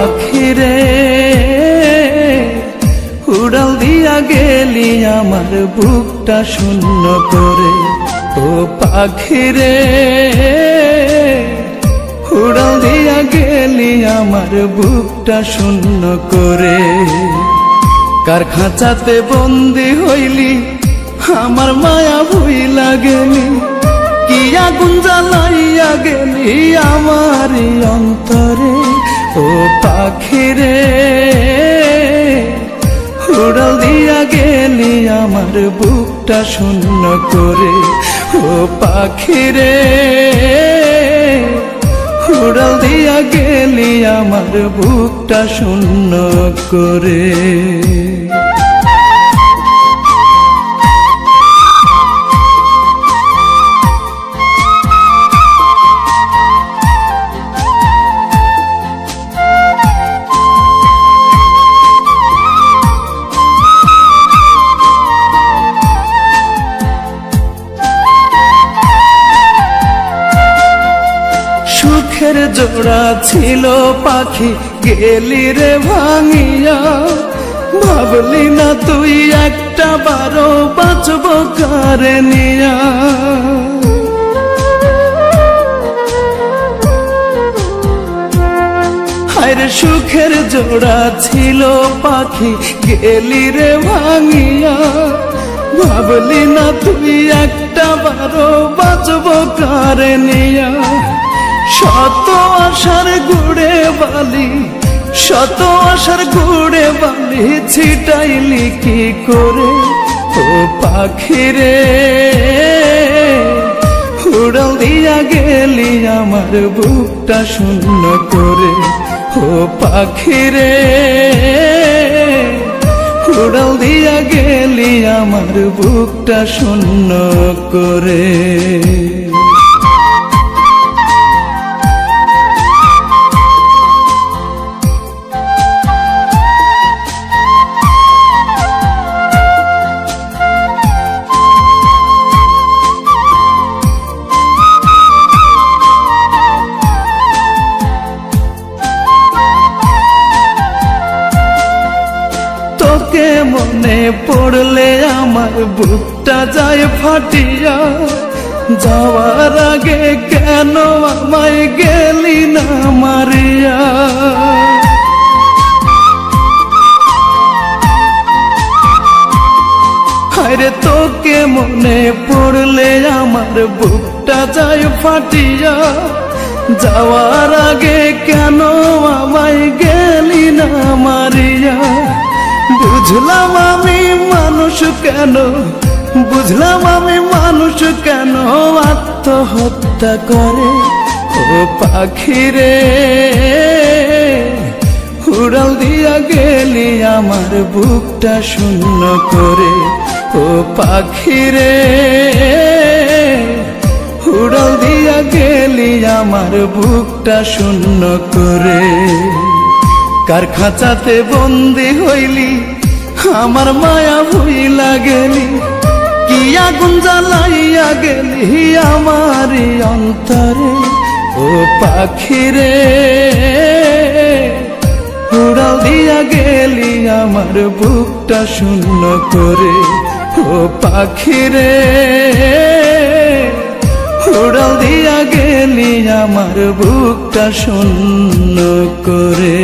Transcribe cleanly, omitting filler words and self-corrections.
পাখি রে উড়াল দিয়া গেলি আমার বুকটা শূন্য করে। ও পাখি রে উড়াল দিয়া গেলি আমার বুকটা শূন্য করে। কার খাঁচাতে বন্দি হইলি আমার মায়া ভুইলা গেলি, কি আগুন জ্বালাইয়া গেলি আমার অন্তরে। ও পাখি রে উড়াল দিয়া গেলি আমার বুকটা শূন্য করে। ও পাখি রে উড়াল দিয়া গেলি আমার বুকটা শূন্য করে। সুখের জোড়া ছিল পাখি গেলি রে ভাঙিয়া, ভাবলি না তুই একটা বারো বাঁচব কারে নিয়া। হায়রে সুখের জোড়া ছিল পাখি গেলি রে ভাঙিয়া, ভাবলি না তুই একটা বারো বাঁচব কারে নিয়া। শত আশার গুড়ে বালি, শত আশার গুড়ে বালি ছিটাইলি কি করে। ও পাখি রে উড়াল দিয়া গেলি আমার বুকটা শূন্য করে। ও পাখি রে উড়াল দিয়া গেলি আমার বুকটা শূন্য করে। তোকে মনে পড়লে আমার বুকটা যায় ফাটিয়া, যাওয়ার আগে কেন আমায় গেলি না মারিয়া। হায়রে তোকে মনে পড়লে আমার বুকটা যায় ফাটিয়া, যাওয়ার আগে কেন আমায় গেলি না মারিয়া। বুঝলাম আমি মানুষ কেন, বুঝলাম আমি মানুষ কেন আত্মহত্যা করে। ও পাখি রে উড়াল দিয়া গেলি আমার বুকটা শূন্য করে। ও পাখি রে উড়াল দিয়া গেলি আমার বুকটা শূন্য করে। কার খাঁচাতে বন্দি হইলি আমার মায়া ভুইলা গেলি, কি আগুন জ্বালাইয়া গেলি আমার অন্তরে। ও পাখি রে উড়াল দিয়া গেলি আমার বুকটা শূন্য করে। ও পাখি রে উড়াল দিয়া গেলি আমার বুকটা শূন্য করে।